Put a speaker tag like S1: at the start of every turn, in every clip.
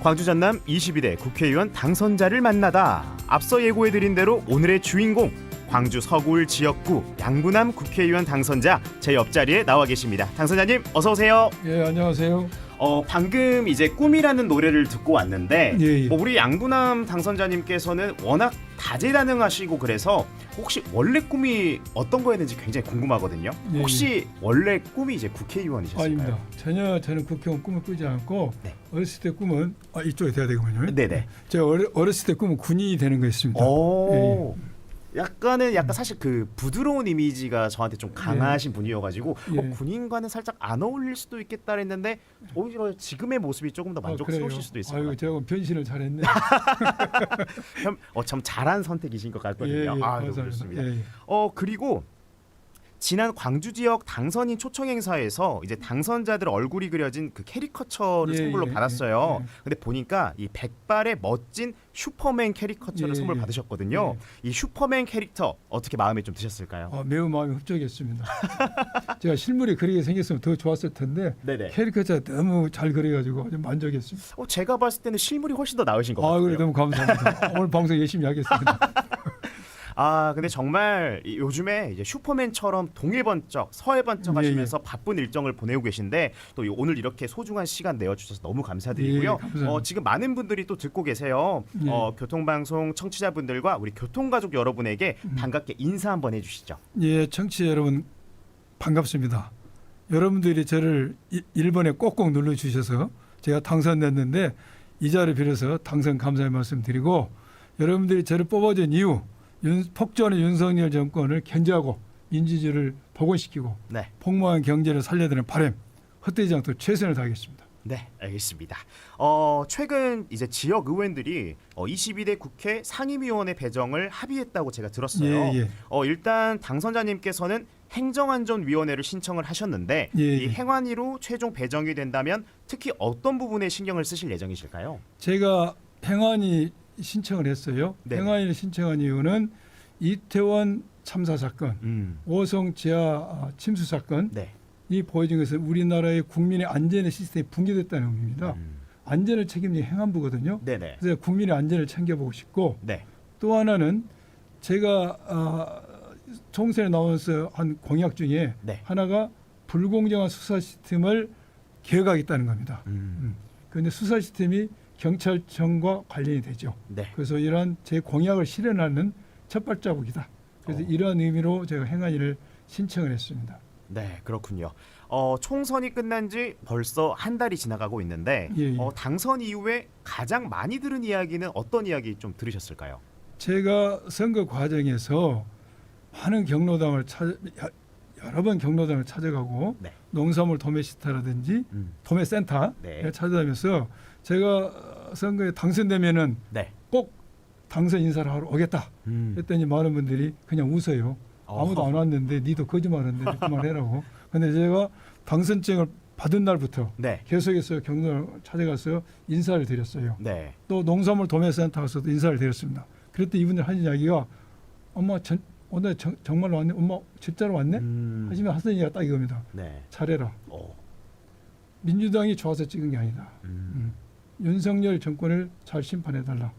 S1: 광주 전남 22대 국회의원 당선자를 만나다. 앞서 예고해드린 대로 오늘의 주인공 광주 서구을 지역구 양부남 국회의원 당선자 제 옆자리에 나와 계십니다. 당선자님 어서 오세요.
S2: 예, 안녕하세요.
S1: 방금 이제 꿈이라는 노래를 듣고 왔는데
S2: 예.
S1: 우리 양부남 당선자님께서는 워낙 다재다능하시고 그래서 혹시 원래 꿈이 어떤 거였는지 굉장히 궁금하거든요.
S2: 예,
S1: 혹시 원래 꿈이 이제 국회의원이셨을까요?
S2: 아닙니다. 전혀 저는 국회의원 꿈을 꾸지 않고
S1: 네.
S2: 어렸을 때 꿈은 이쪽에 돼야 되거든요.
S1: 네네.
S2: 제가 어렸을 때 꿈은 군인이 되는 거였습니다.
S1: 오. 약간 사실 그 부드러운 이미지가 저한테 좀 강하신 분이어가지고 군인과는 살짝 안 어울릴 수도 있겠다 했는데 오히려 지금의 모습이 조금 더 만족스러우실 수도 있을 것 같아요.
S2: 제가 변신을 잘했네.
S1: 참 잘한 선택이신 것 같거든요. 너무 좋습니다. 그리고 지난 광주 지역 당선인 초청 행사에서 이제 당선자들 얼굴이 그려진 그 캐리커처를 선물로 받았어요. 근데 보니까 이 백발의 멋진 슈퍼맨 캐리커처를 선물 받으셨거든요. 이 슈퍼맨 캐릭터 어떻게 마음에 좀 드셨을까요?
S2: 매우 마음이 흡족했습니다. 제가 실물이 그리게 생겼으면 더 좋았을 텐데
S1: 네네.
S2: 캐리커처 너무 잘 그려가지고 아주 만족했습니다.
S1: 제가 봤을 때는 실물이 훨씬 더 나으신 것 같아요.
S2: 그래 너무 감사합니다. 오늘 방송 열심히 하겠습니다.
S1: 근데 정말 요즘에 이제 슈퍼맨처럼 동해번쩍 서해번쩍 하시면서 바쁜 일정을 보내고 계신데 또 오늘 이렇게 소중한 시간 내어주셔서 너무 감사드리고요. 지금 많은 분들이 또 듣고 계세요. 교통방송 청취자분들과 우리 교통가족 여러분에게 반갑게 인사 한번 해주시죠.
S2: 예, 청취자 여러분 반갑습니다. 여러분들이 저를 1번에 꼭꼭 눌러주셔서 제가 당선됐는데 이 자리를 빌어서 당선 감사의 말씀 드리고 여러분들이 저를 뽑아준 이유 폭주하는 윤석열 정권을 견제하고 민주주의를 복원시키고 폭망한 경제를 살려드리는 바람 헛되지 않도록 최선을 다하겠습니다.
S1: 네, 알겠습니다. 최근 이제 지역 의원들이 22대 국회 상임위원회 배정을 합의했다고 제가 들었어요. 일단 당선자님께서는 행정안전위원회를 신청을 하셨는데 이 행안위로 최종 배정이 된다면 특히 어떤 부분에 신경을 쓰실 예정이실까요?
S2: 제가 행안위 신청을 했어요. 행안위를 신청한 이유는 이태원 참사 사건, 오송 지하 침수 사건 이 보여진 것은 우리나라의 국민의 안전의 시스템이 붕괴됐다는 의미입니다. 안전을 책임지는 행안부거든요. 그래서 국민의 안전을 챙겨보고 싶고 또 하나는 제가 총선에 나와서 한 공약 중에 하나가 불공정한 수사 시스템을 개혁하겠다는 겁니다. 그런데 수사 시스템이 경찰청과 관련이 되죠. 그래서 이러한 제 공약을 실현하는 첫 발자국이다. 그래서 이러한 의미로 제가 행안위를 신청을 했습니다.
S1: 네, 그렇군요. 총선이 끝난 지 벌써 한 달이 지나가고 있는데 당선 이후에 가장 많이 들은 이야기는 어떤 이야기 좀 들으셨을까요?
S2: 제가 선거 과정에서 많은 경로당을 여러 번 경로당을 찾아가고 농산물 도매시타라든지 도매센터 찾아다니면서 제가 선거에 당선되면은 꼭 당선 인사를 하러 오겠다 했더니 많은 분들이 그냥 웃어요. 아무도 안 왔는데 니도 거짓말하는데 그만해라고. 근데 제가 당선증을 받은 날부터 계속해서 경로를 찾아가서 인사를 드렸어요. 또 농산물 도매센터 가서도 인사를 드렸습니다. 그랬더니 이분들 하는 이야기가 엄마 오늘 정말로 왔네? 엄마 진짜로 왔네? 하시면 하던 얘기가 딱 이겁니다. 잘해라. 민주당이 좋아서 찍은 게 아니다. 윤석열 정권을 잘 심판해달라.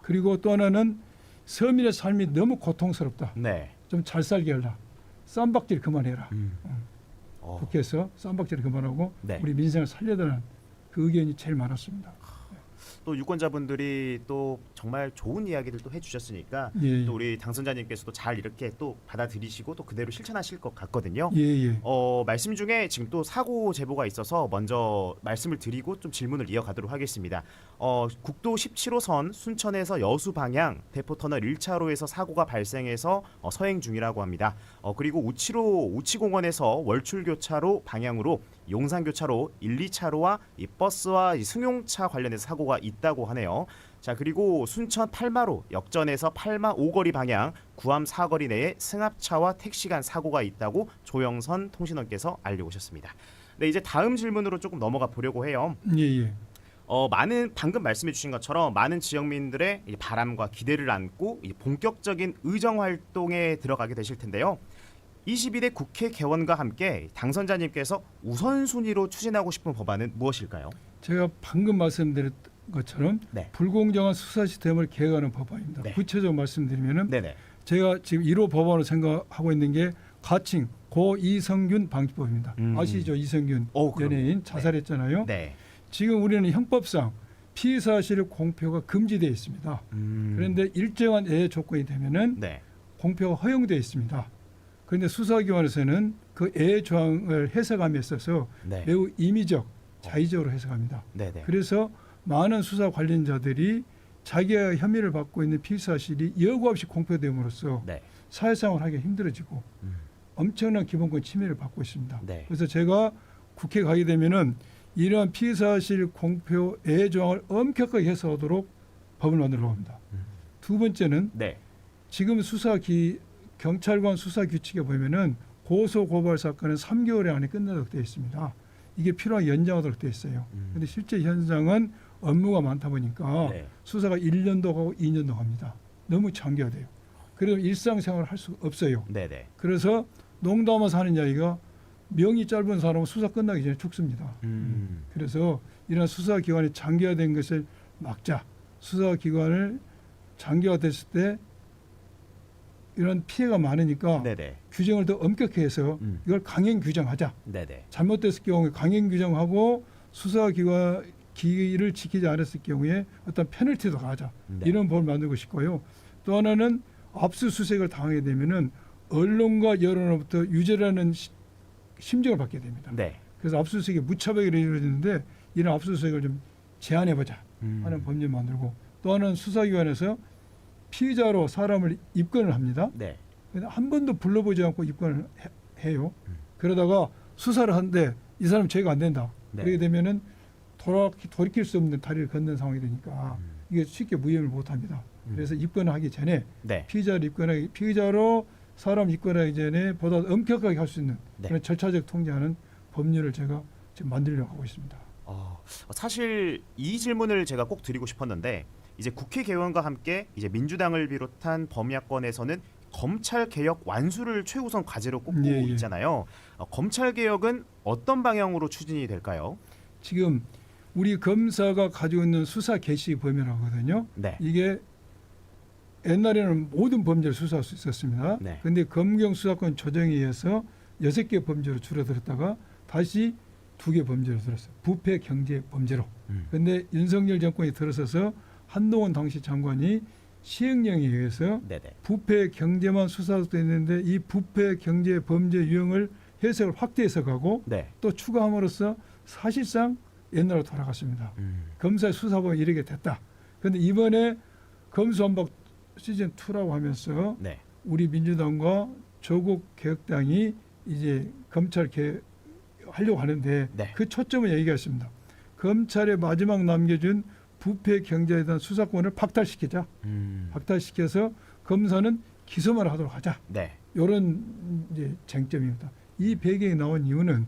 S2: 그리고 또 하나는 서민의 삶이 너무 고통스럽다. 좀 잘 살게 하라. 쌈박질 그만해라. 국회에서 쌈박질 그만하고 우리 민생을 살려달라는 그 의견이 제일 많았습니다.
S1: 또 유권자분들이 또 정말 좋은 이야기들도 해주셨으니까 또 우리 당선자님께서도 잘 이렇게 또 받아들이시고 또 그대로 실천하실 것 같거든요. 말씀 중에 지금 또 사고 제보가 있어서 먼저 말씀을 드리고 좀 질문을 이어가도록 하겠습니다. 국도 17호선 순천에서 여수 방향 대포터널 1차로에서 사고가 발생해서 서행 중이라고 합니다. 그리고 우치공원에서 월출교차로 방향으로 용산교차로 1, 2차로와 이 버스와 이 승용차 관련해서 사고가 있다고 하네요. 자, 그리고 순천 팔마로 역전에서 팔마 5거리 방향 구암 4거리 내에 승합차와 택시 간 사고가 있다고 조영선 통신원께서 알려오셨습니다. 네, 이제 다음 질문으로 조금 넘어가 보려고 해요. 많은 방금 말씀해 주신 것처럼 많은 지역민들의 바람과 기대를 안고 본격적인 의정 활동에 들어가게 되실 텐데요. 22대 국회 개원과 함께 당선자님께서 우선순위로 추진하고 싶은 법안은 무엇일까요?
S2: 제가 방금 것처럼 불공정한 수사 시스템을 개혁하는 법안입니다. 구체적으로 말씀드리면은 제가 지금 1호 법안으로 생각하고 있는 게 가칭 고 이성균 방지법입니다. 아시죠? 이성균 연예인 자살했잖아요. 지금 우리는 형법상 피의 사실 공표가 금지되어 있습니다. 그런데 일정한 예외 조건이 되면은 공표가 허용되어 있습니다. 그런데 수사기관에서는 그 예외 조항을 해석함에 있어서 매우 임의적, 자의적으로 해석합니다. 그래서 많은 수사 관련자들이 자기가 혐의를 받고 있는 피의 사실이 여과 없이 공표됨으로써 사회생활을 하기 힘들어지고 엄청난 기본권 침해를 받고 있습니다. 그래서 제가 국회에 가게 되면은 이러한 피의 사실 공표 예외 조항을 엄격하게 해석하도록 법을 만들려고 합니다. 두 번째는 지금 경찰관 수사 규칙에 보면은 고소 고발 사건은 3개월 안에 끝나도록 되어 있습니다. 이게 필요하게 연장하도록 되어 있어요. 그런데 실제 현장은 업무가 많다 보니까 수사가 1년도 가고 2년도 갑니다. 너무 장기화돼요. 그래서 일상생활을 할 수가 없어요. 그래서 농담하면서 하는 이야기가 명이 짧은 사람은 수사 끝나기 전에 죽습니다. 그래서 이런 수사기관이 장기화된 것을 막자. 수사기관을 장기화됐을 때 이런 피해가 많으니까 규정을 더 엄격히 해서 이걸 강행 규정하자. 잘못됐을 경우에 강행 규정하고 수사기관을 지키지 않았을 경우에 어떤 페널티도 가하자. 이런 법을 만들고 싶고요. 또 하나는 압수수색을 당하게 되면은 언론과 여론으로부터 유죄라는 심정을 받게 됩니다. 그래서 압수수색이 무차별하게 이루어지는데 이런 압수수색을 좀 제한해보자 하는 법률을 만들고 또 하나는 수사기관에서 피의자로 사람을 입건을 합니다. 근데 한 번도 불러보지 않고 입건을 해요. 그러다가 수사를 하는데 이 사람 죄가 안 된다. 그렇게 되면은 돌이킬 수 없는 다리를 걷는 상황이 되니까 이게 쉽게 무혐의를 못합니다. 그래서 입건을 하기 전에 피의자로 사람 입건하기 전에 보다 엄격하게 할 수 있는 그런 절차적 통제하는 법률을 제가 지금 만들려고 하고 있습니다.
S1: 사실 이 질문을 제가 꼭 드리고 싶었는데 이제 국회 개원과 함께 이제 민주당을 비롯한 범야권에서는 검찰 개혁 완수를 최우선 과제로 꼽고 있잖아요. 검찰 개혁은 어떤 방향으로 추진이 될까요?
S2: 지금 우리 검사가 가지고 있는 수사 개시 범위라거든요. 이게 옛날에는 모든 범죄를 수사할 수 있었습니다. 그런데 검경 수사권 조정에 의해서 6개 범죄로 줄어들었다가 다시 2개 범죄로 들었어요. 부패 경제 범죄로. 그런데 윤석열 정권이 들어서서 한동훈 당시 장관이 시행령에 의해서 부패 경제만 수사됐는데 이 부패 경제 범죄 유형을 해석을 확대해서 가고 또 추가함으로써 사실상 옛날로 돌아갔습니다. 검사의 수사범위 이렇게 됐다. 그런데 이번에 검수완박 시즌 2라고 하면서 우리 민주당과 조국 개혁당이 이제 검찰 개혁하려고 하는데 그 초점을 얘기했습니다. 검찰의 마지막 남겨준 부패 경제에 대한 수사권을 박탈시키자. 박탈시켜서 검사는 기소만 하도록 하자. 이런 이제 쟁점입니다. 이 배경이 나온 이유는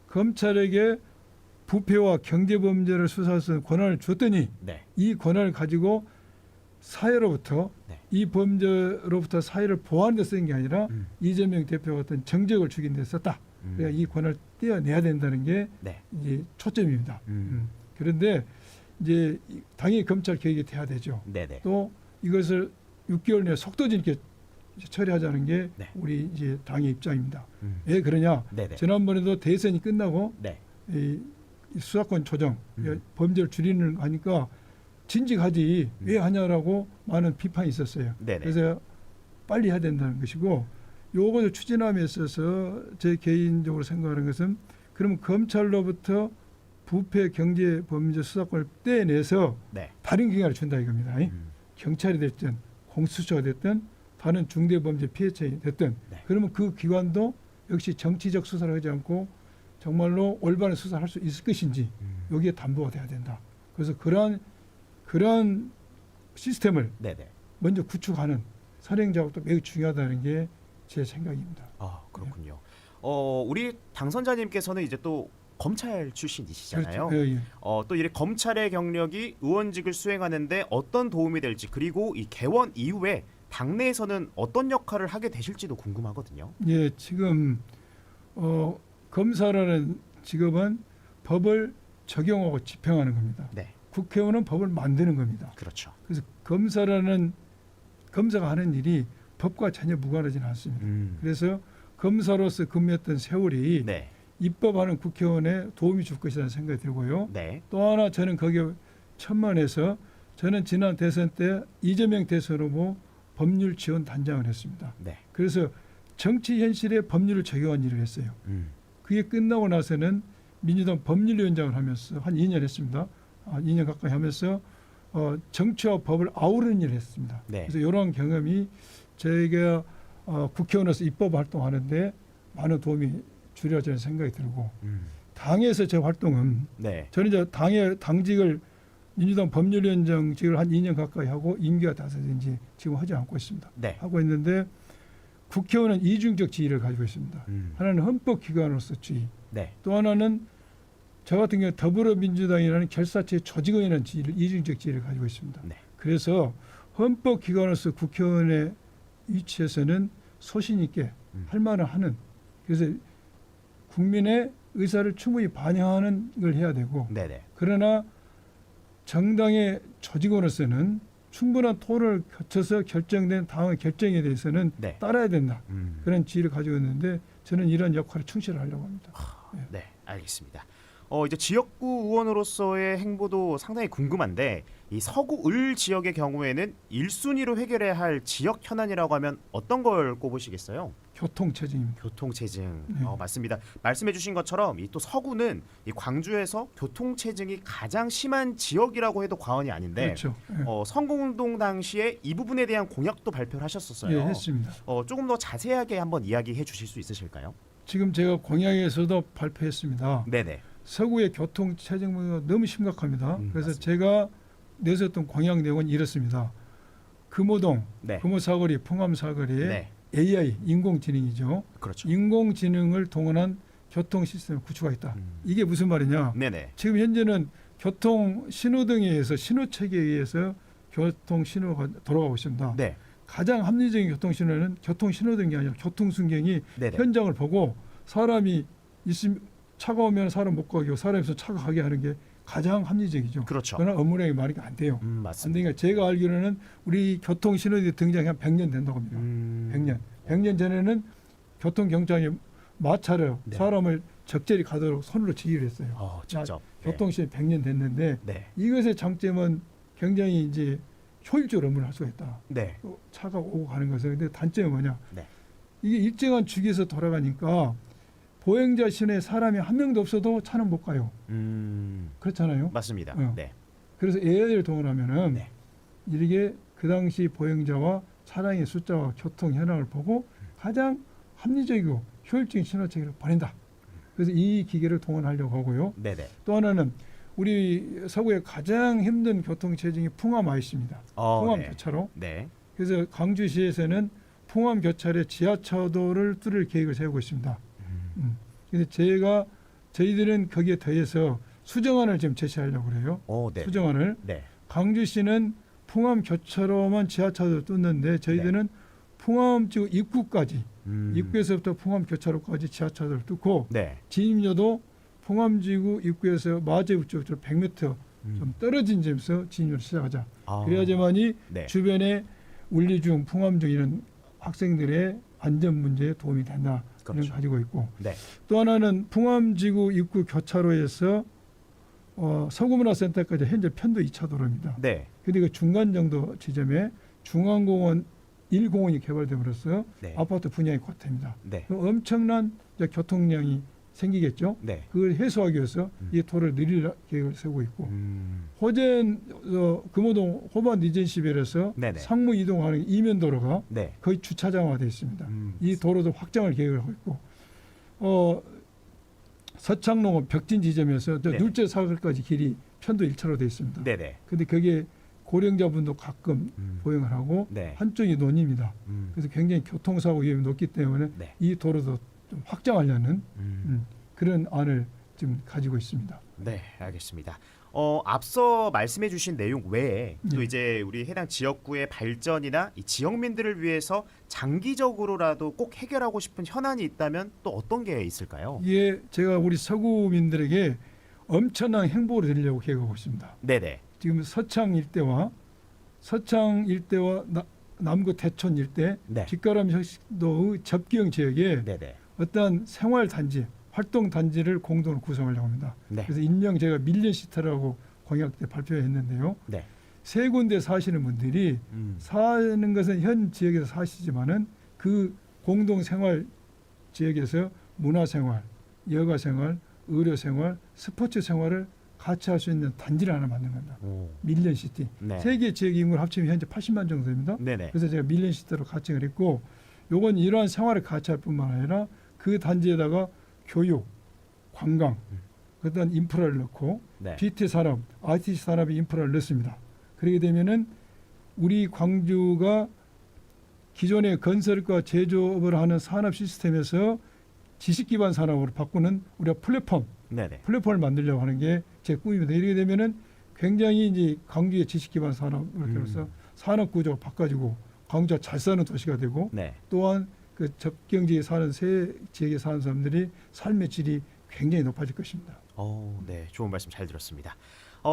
S2: 검찰에게 부패와 경제범죄를 수사할 수 있는 권한을 줬더니 이 권한을 가지고 사회로부터 이 범죄로부터 사회를 보호하는 데 쓰는 게 아니라 이재명 대표가 어떤 정적을 주긴 데 썼다. 그러니까 이 권한을 떼어내야 된다는 게 이제 초점입니다. 그런데 이제 당연히 검찰 개혁이 돼야 되죠. 또 이것을 6개월 내에 속도진 있게 처리하자는 게 우리 이제 당의 입장입니다. 왜 그러냐? 지난번에도 대선이 끝나고 이 수사권 조정, 범죄를 줄이는 거 하니까 진직하지 왜 하냐라고 많은 비판이 있었어요. 그래서 빨리 해야 된다는 것이고 요것을 추진함에 있어서 제 개인적으로 생각하는 것은 그러면 검찰로부터 부패 경제 범죄 수사권을 떼내서 다른 기관을 준다 이겁니다. 경찰이 됐든 공수처가 됐든 다른 중대범죄 피해자이 됐든 그러면 그 기관도 역시 정치적 수사를 하지 않고 정말로 올바른 수사를 할 수 있을 것인지 여기에 담보가 돼야 된다. 그래서 그러한 시스템을 먼저 구축하는 선행 작업도 매우 중요하다는 게 제 생각입니다.
S1: 그렇군요. 우리 당선자님께서는 이제 또 검찰 출신이시잖아요.
S2: 그렇죠.
S1: 또 이렇게 검찰의 경력이 의원직을 수행하는데 어떤 도움이 될지 그리고 이 개원 이후에 당내에서는 어떤 역할을 하게 되실지도 궁금하거든요.
S2: 지금 검사라는 직업은 법을 적용하고 집행하는 겁니다. 국회의원은 법을 만드는 겁니다.
S1: 그렇죠.
S2: 그래서 검사가 하는 일이 법과 전혀 무관하지는 않습니다. 그래서 검사로서 근무했던 세월이
S1: 네.
S2: 입법하는 국회의원에 도움이 줄 것이라는 생각이 들고요.
S1: 네.
S2: 또 하나 저는 거기에 천만에서 저는 지난 대선 때 이재명 대선 후보 법률 지원 단장을 했습니다.
S1: 네.
S2: 그래서 정치 현실에 법률을 적용한 일을 했어요. 그게 끝나고 나서는 민주당 법률위원장을 하면서 한 2년 했습니다. 2년 가까이 하면서 정치와 법을 아우르는 일을 했습니다.
S1: 네.
S2: 그래서 이러한 경험이 저희가 국회의원으로서 입법 활동하는데 많은 도움이 주리라 저는 생각이 들고 당에서 제 활동은
S1: 네.
S2: 저는 이제 당직을 민주당 법률위원장직을 한 2년 가까이 하고 임기가 다 돼서인지 지금 하지 않고 있습니다.
S1: 네.
S2: 하고 있는데 국회의원은 이중적 지위를 가지고 있습니다. 하나는 헌법기관으로서 지위,
S1: 네.
S2: 또 하나는 저 같은 경우 더불어민주당이라는 결사체 조직원이라는 지위를 이중적 지위를 가지고 있습니다.
S1: 네.
S2: 그래서 헌법기관으로서 국회의원의 위치에서는 소신 있게 할 말을 하는, 그래서 국민의 의사를 충분히 반영하는 걸 해야 되고,
S1: 네네.
S2: 그러나 정당의 조직원으로서는 충분한 토론을 거쳐서 결정된 당의 결정에 대해서는
S1: 네.
S2: 따라야 된다. 그런 지위를 가지고 있는데 저는 이런 역할을 충실하려고 합니다.
S1: 네, 알겠습니다. 이제 지역구 의원으로서의 행보도 상당히 궁금한데 이 서구 을 지역의 경우에는 1순위로 해결해야 할 지역 현안이라고 하면 어떤 걸 꼽으시겠어요?
S2: 교통체증입니다.
S1: 교통체증.
S2: 네.
S1: 맞습니다. 말씀해주신 것처럼 이 또 서구는 이 광주에서 교통체증이 가장 심한 지역이라고 해도 과언이 아닌데,
S2: 그렇죠. 네.
S1: 선거운동 당시에 이 부분에 대한 공약도 발표를 하셨었어요.
S2: 네, 했습니다.
S1: 조금 더 자세하게 한번 이야기해 주실 수 있으실까요?
S2: 지금 제가 공약에서도 발표했습니다.
S1: 네네.
S2: 서구의 교통체증 문제가 너무 심각합니다. 그래서
S1: 맞습니다.
S2: 제가 내세웠던 공약 내용은 이렇습니다. 금호동,
S1: 네.
S2: 금호사거리, 풍암사거리에
S1: 네.
S2: AI, 인공지능이죠.
S1: 그렇죠.
S2: 인공지능을 동원한 교통 시스템을 구축하겠다. 이게 무슨 말이냐?
S1: 네네.
S2: 지금 현재는 교통 신호등에 의해서 신호체계에 의해서 교통 신호가 돌아가고 있습니다.
S1: 네.
S2: 가장 합리적인 교통 신호는 교통 신호등이 아니라 교통 순경이
S1: 네네.
S2: 현장을 보고 사람이 있으면 차가 오면 사람 못 가게 하고 사람이 있으면 차가 가게 하는 게 가장 합리적이죠.
S1: 그렇죠.
S2: 그러나 업무량이 많이 안 돼요. 안
S1: 맞습니다.
S2: 되니까 제가 알기로는 우리 교통 신호등이 등장이 한 100년 된다고 합니다. 100년. 100년 전에는 교통 경찰이 마차로
S1: 네.
S2: 사람을 적절히 가도록 손으로 지휘를 했어요.
S1: 직접.
S2: 교통 신호 100년 됐는데
S1: 네.
S2: 이것의 장점은 굉장히 이제 효율적으로 업무를 할 수가 있다.
S1: 네.
S2: 또 차가 오고 가는 것은 근데 단점은 뭐냐?
S1: 네.
S2: 이게 일정한 주기에서 돌아가니까 보행자 신호에 사람이 한 명도 없어도 차는 못 가요. 그렇잖아요.
S1: 맞습니다. 네.
S2: 그래서 AI를 동원하면은
S1: 네.
S2: 이렇게 그 당시 보행자와 차량의 숫자와 교통 현황을 보고 가장 합리적이고 효율적인 신호 체계를 보낸다. 그래서 이 기계를 동원하려고 하고요.
S1: 네네.
S2: 또 하나는 우리 서구의 가장 힘든 교통 체증이 풍암 IC입니다. 풍암
S1: 네.
S2: 교차로.
S1: 네.
S2: 그래서 광주시에서는 풍암 교차로에 지하차도를 뚫을 계획을 세우고 있습니다. 그래서 저희들은 거기에 더해서 수정안을 지금 제시하려고 그래요.
S1: 네.
S2: 수정안을.
S1: 네.
S2: 광주시는 풍암 교차로만 지하차도를 뚫는데 저희들은 풍암 지구 입구까지 입구에서부터 풍암 교차로까지 지하차도를 뚫고
S1: 네.
S2: 진입로도 풍암지구 입구에서 마제부 쪽으로 100m 좀 떨어진 점에서 진입을 시작하자. 그래야지만이
S1: 네.
S2: 주변에 울리중, 풍암중 이런 학생들의 안전 문제에 도움이 된다.
S1: 그렇죠.
S2: 이런 걸 가지고 있고
S1: 네.
S2: 또 하나는 풍암지구 입구 교차로에서 서구문화센터까지 현재 편도 2차 도로입니다.
S1: 네.
S2: 근데 그 중간 정도 지점에 중앙공원 1공원이 개발됨으로써
S1: 네.
S2: 아파트 분양이 곧 됩니다.
S1: 네.
S2: 엄청난 이제 교통량이 생기겠죠.
S1: 네.
S2: 그걸 해소하기 위해서 이 도로를 늘릴 계획을 세우고 있고 호전 금호동 호반 리젠시벨에서
S1: 네네.
S2: 상무 이동하는 이면 도로가
S1: 네.
S2: 거의 주차장화되어 있습니다. 이 도로도 확장을 계획을 하고 있고 서창농원 벽진 지점에서
S1: 네네.
S2: 눌제 사거리까지 길이 편도 1차로 되어 있습니다.
S1: 네네.
S2: 근데 그게 고령자분도 가끔 보행을 하고
S1: 네.
S2: 한쪽이 논입니다. 그래서 굉장히 교통사고 위험이 높기 때문에
S1: 네.
S2: 이 도로도 좀 확장하려는 그런 안을 지금 가지고 있습니다.
S1: 네, 알겠습니다. 앞서 말씀해주신 내용 외에 또
S2: 네.
S1: 이제 우리 해당 지역구의 발전이나 이 지역민들을 위해서 장기적으로라도 꼭 해결하고 싶은 현안이 있다면 또 어떤 게 있을까요?
S2: 이게 제가 우리 서구민들에게 엄청난 행보를 드리려고 계획하고 있습니다.
S1: 네네.
S2: 지금 서창 일대와 남구 대촌 일대
S1: 네.
S2: 뒷가람 혁신도의 접경 지역에
S1: 네네.
S2: 어떠한 생활 단지, 활동 단지를 공동으로 구성하려고 합니다.
S1: 네.
S2: 그래서 일명 제가 밀리언시티라고 공약 때 발표했는데요.
S1: 네.
S2: 세 군데 사시는 분들이 사는 것은 현 지역에서 사시지만은 그 공동 생활 지역에서 문화 생활, 여가 생활, 의료 생활, 스포츠 생활을 같이 할 수 있는 단지를 하나 만든 겁니다. 밀리언시티.
S1: 네.
S2: 세 개 지역 인구 합치면 현재 80만 정도 됩니다.
S1: 네네.
S2: 그래서 제가 밀리언시티로 가칭을 했고, 요건 이러한 생활을 같이 할 뿐만 아니라 그 단지에다가 교육, 관광, 그다음 인프라를 넣고
S1: 네.
S2: BT 산업, IT 산업의 인프라를 넣습니다. 그렇게 되면은 우리 광주가 기존의 건설과 제조업을 하는 산업 시스템에서 지식 기반 산업으로 바꾸는 우리가 플랫폼을 만들려고 하는 게 제 꿈입니다. 이렇게 되면은 굉장히 이제 광주의 지식 기반 산업으로서 산업 구조가 바꿔지고 광주가 잘 사는 도시가 되고
S1: 네.
S2: 또한 그 접경지에 사는 새 지역에 사는 사람들이 삶의 질이 굉장히 높아질 것입니다.
S1: 네, 좋은 말씀 잘 들었습니다.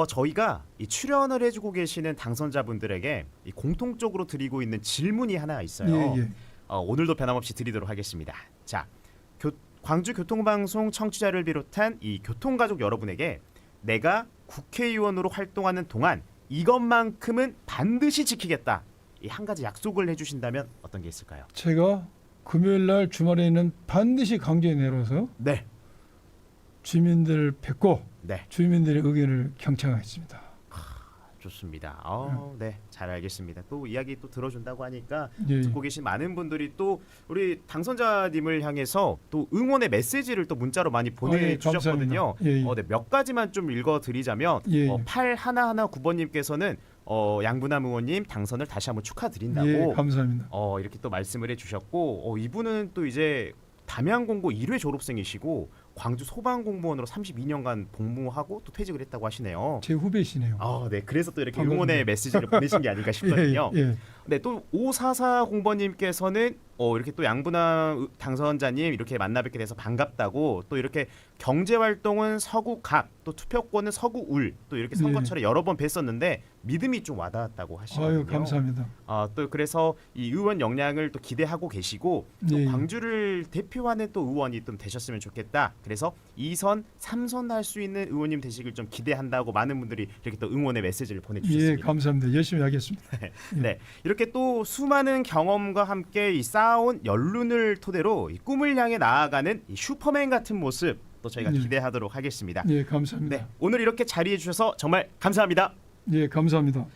S1: 저희가 이 출연을 해주고 계시는 당선자분들에게 이 공통적으로 드리고 있는 질문이 하나 있어요.
S2: 예.
S1: 오늘도 변함없이 드리도록 하겠습니다. 자, 광주 교통방송 청취자를 비롯한 이 교통가족 여러분에게 내가 국회의원으로 활동하는 동안 이것만큼은 반드시 지키겠다. 이 한 가지 약속을 해주신다면 어떤 게 있을까요?
S2: 제가 금요일 날 주말에는 반드시 광주에 내려와서
S1: 네.
S2: 주민들 뵙고
S1: 네.
S2: 주민들의 의견을 경청하겠습니다.
S1: 좋습니다. 네, 잘 알겠습니다. 또 이야기 또 들어준다고 하니까
S2: 예.
S1: 듣고 계신 많은 분들이 또 우리 당선자님을 향해서 또 응원의 메시지를 또 문자로 많이 보내주셨거든요.
S2: 예.
S1: 네, 몇 가지만 좀 읽어드리자면 8119번님께서는 양분남 의원님 당선을 다시 한번 축하드린다고.
S2: 예, 감사합니다.
S1: 이렇게 또 말씀을 해주셨고 이분은 또 이제 담양공고 1회 졸업생이시고 광주 소방공무원으로 32년간 복무하고 또 퇴직을 했다고 하시네요.
S2: 제 후배시네요.
S1: 네. 그래서 또 이렇게
S2: 반갑습니다.
S1: 응원의 메시지를 보내신 게 아닌가 싶거든요.
S2: 예.
S1: 네, 또 5440번님께서는 이렇게 또 양분남 당선자님 이렇게 만나 뵙게 돼서 반갑다고 또 이렇게 경제 활동은 서구갑 또 투표권은 서구울 또 이렇게 선거철에 여러 번 뵀었는데 믿음이 좀 와닿았다고 하시거든요.
S2: 감사합니다.
S1: 또 그래서 이 의원 역량을 또 기대하고 계시고 또 광주를 대표하는 또 의원이 좀 되셨으면 좋겠다. 그래서 2선, 3선 할 수 있는 의원님 되시길 좀 기대한다고 많은 분들이 이렇게 또 응원의 메시지를 보내주셨습니다.
S2: 예, 감사합니다. 열심히 하겠습니다.
S1: 네, 이렇게 또 수많은 경험과 함께 이 쌓아온 연륜을 토대로 이 꿈을 향해 나아가는 이 슈퍼맨 같은 모습 또 저희가 기대하도록 하겠습니다.
S2: 예, 감사합니다.
S1: 네, 오늘 이렇게 자리해 주셔서 정말 감사합니다.
S2: 예, 감사합니다.